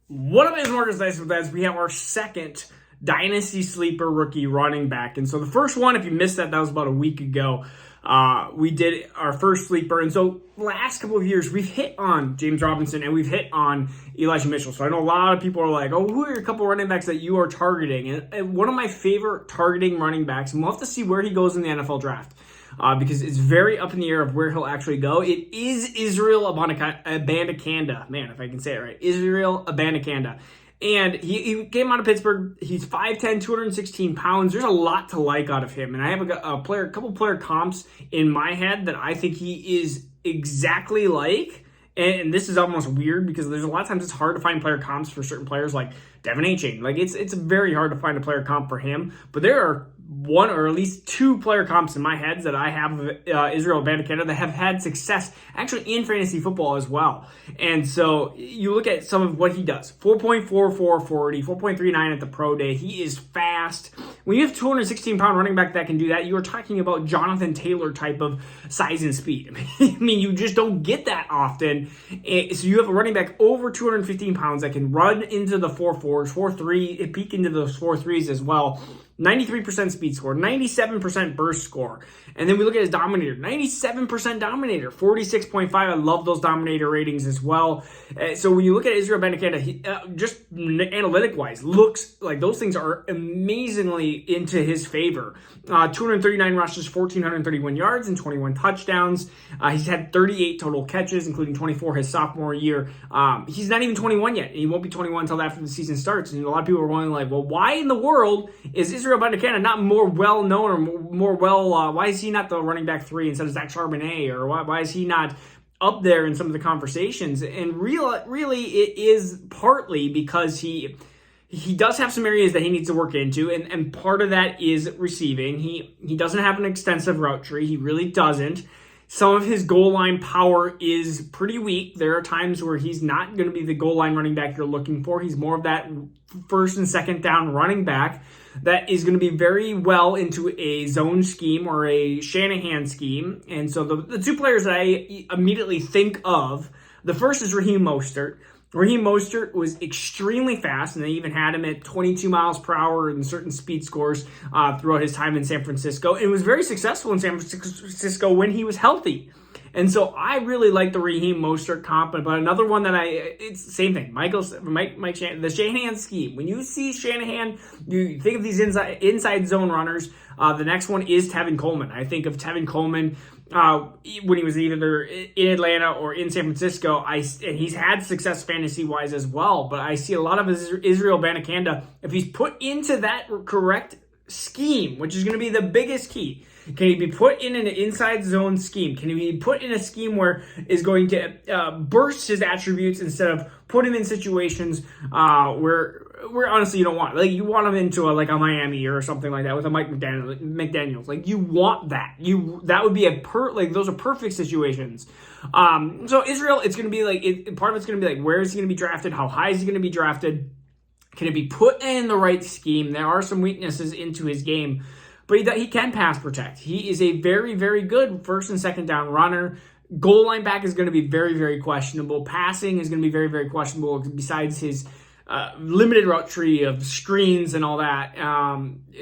What up, is Marcus Dice with that? We have our second Dynasty Sleeper rookie running back. And so the first one, if you missed that, that was about a week ago. We did our first sleeper. And so last couple of years, we've hit on James Robinson and we've hit on Elijah Mitchell. So I know a lot of people are like, oh, who are a couple running backs that you are targeting? And one of my favorite targeting running backs, and we'll have to see where he goes in the NFL draft. Because it's very up in the air of where he'll actually go. It is Israel Abanikanda. Man, if I can say it right. Israel Abanikanda. And he came out of Pittsburgh. He's 5'10", 216 pounds. There's a lot to like out of him. And I have a couple player comps in my head that I think he is exactly like. And this is almost weird because there's a lot of times it's hard to find player comps for certain players like Devin A-Chain. Like it's very hard to find a player comp for him. But there are one or at least two player comps in my head that I have Israel Abanikanda that have had success actually in fantasy football as well. And so you look at some of what he does. 4.44 40, 4.39 at the pro day. He is fast. When you have 216-pound running back that can do that, you are talking about Jonathan Taylor type of size and speed. I mean, you just don't get that often. So you have a running back over 215 pounds that can run into the 4.4s, 4.3, peek into those 4.3s as well. 93% speed score, 97% burst score. And then we look at his dominator, 97% dominator, 46.5. I love those dominator ratings as well. So when you look at Israel Abanikanda, just analytic-wise, looks like those things are amazingly into his favor. 239 rushes, 1,431 yards, and 21 touchdowns. He's had 38 total catches, including 24 his sophomore year. He's not even 21 yet, and he won't be 21 until after the season starts. And a lot of people are wondering, like, well, why in the world is Israel Abanikanda not more well-known or why is he not the running back 3 instead of Zach Charbonnet, or why is he not up there in some of the conversations? And really it is partly because he does have some areas that he needs to work into, and part of that is receiving. He doesn't have an extensive route tree. He really doesn't. Some of his goal line power is pretty weak. There are times where he's not going to be the goal line running back you're looking for. He's more of that first and second down running back that is going to be very well into a zone scheme or a Shanahan scheme. And so the two players that I immediately think of, the first is Raheem Mostert. Raheem Mostert was extremely fast, and they even had him at 22 miles per hour in certain speed scores throughout his time in San Francisco. And was very successful in San Francisco when he was healthy. And so I really like the Raheem Mostert comp. But another one that it's the same thing. Mike Shanahan, the Shanahan scheme. When you see Shanahan, you think of these inside zone runners. The next one is Tevin Coleman. I think of Tevin Coleman when he was either in Atlanta or in San Francisco, and he's had success fantasy-wise as well, but I see a lot of Israel Abanikanda, if he's put into that correct scheme, which is going to be the biggest key. Can he be put in an inside zone scheme? Can he be put in a scheme where is going to burst his attributes instead of put him in situations where honestly you don't want, like, you want him into a Miami or something like that with a Mike McDaniels. Like, you want that. That would be those are perfect situations. So Israel, it's going to be like, part of it's going to be like, where is he going to be drafted? How high is he going to be drafted? Can it be put in the right scheme? There are some weaknesses into his game, but he can pass protect. He is a very, very good first and second down runner. Goal line back is going to be very, very questionable. Passing is going to be very, very questionable besides his limited route tree of screens and all that,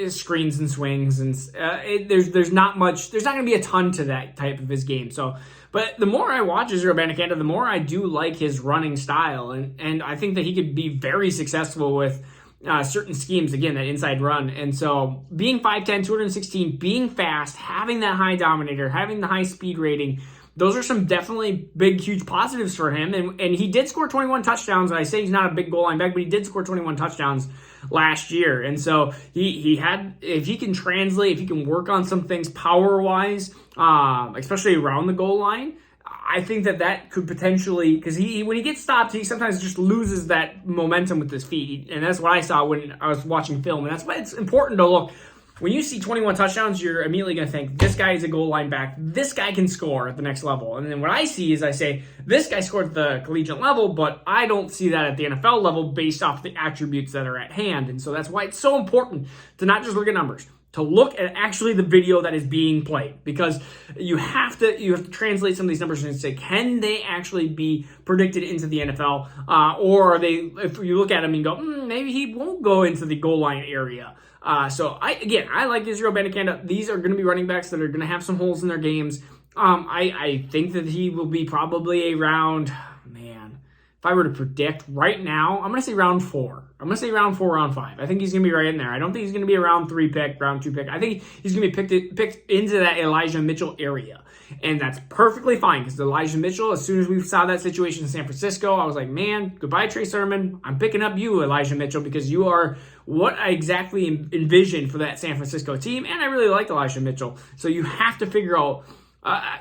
screens and swings, and there's not going to be a ton to that type of his game. So, but the more I watch Israel Abanikanda, the more I do like his running style, and I think that he could be very successful with certain schemes, again, that inside run. And so being 5'10", 216, being fast, having that high dominator, having the high speed rating, those are some definitely big, huge positives for him. And he did score 21 touchdowns. I say he's not a big goal line back, but he did score 21 touchdowns last year. And so he had, if he can translate, if he can work on some things power-wise, especially around the goal line, I think that could potentially, because when he gets stopped, he sometimes just loses that momentum with his feet. And that's what I saw when I was watching film. And that's why it's important to look. When you see 21 touchdowns, you're immediately going to think, this guy is a goal line back. This guy can score at the next level. And then what I see is I say, this guy scored at the collegiate level, but I don't see that at the NFL level based off the attributes that are at hand. And so that's why it's so important to not just look at numbers. to look at actually the video that is being played, because you have to translate some of these numbers and say, can they actually be predicted into the NFL, or are they, if you look at them and go, maybe he won't go into the goal line area. So I like Israel Abanikanda. These are going to be running backs that are going to have some holes in their games. I think that he will be probably around, if I were to predict right now, I'm going to say round 4. I'm going to say round 4, round 5. I think he's going to be right in there. I don't think he's going to be a round 3 pick, round 2 pick. I think he's going to be picked into that Elijah Mitchell area. And that's perfectly fine, because Elijah Mitchell, as soon as we saw that situation in San Francisco, I was like, man, goodbye Trey Sermon. I'm picking up you, Elijah Mitchell, because you are what I exactly envisioned for that San Francisco team. And I really like Elijah Mitchell. So you have to figure out,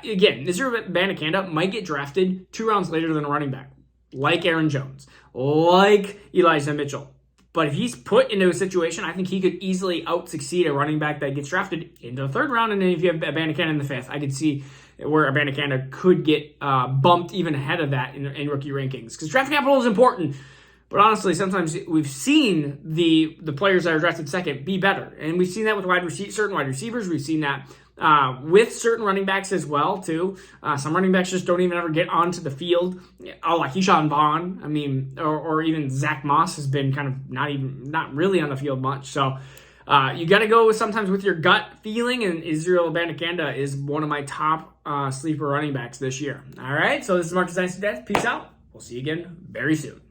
again, Israel Abanikanda might get drafted 2 rounds later than a running back, like Aaron Jones, like Elijah Mitchell. But if he's put into a situation, I think he could easily out-succeed a running back that gets drafted into the 3rd round. And then if you have Abanikanda in the 5th, I could see where Abanikanda could get bumped even ahead of that in rookie rankings. Because draft capital is important. But honestly, sometimes we've seen the players that are drafted 2nd be better. And we've seen that with certain wide receivers. We've seen that with certain running backs as well, too. Some running backs just don't even ever get onto the field. Like Keyshawn Vaughn, or even Zach Moss has been kind of not really on the field much. So you got to go sometimes with your gut feeling, and Israel Abanikanda is one of my top sleeper running backs this year. All right, so this is Marcus Dynasty Dad. Peace out. We'll see you again very soon.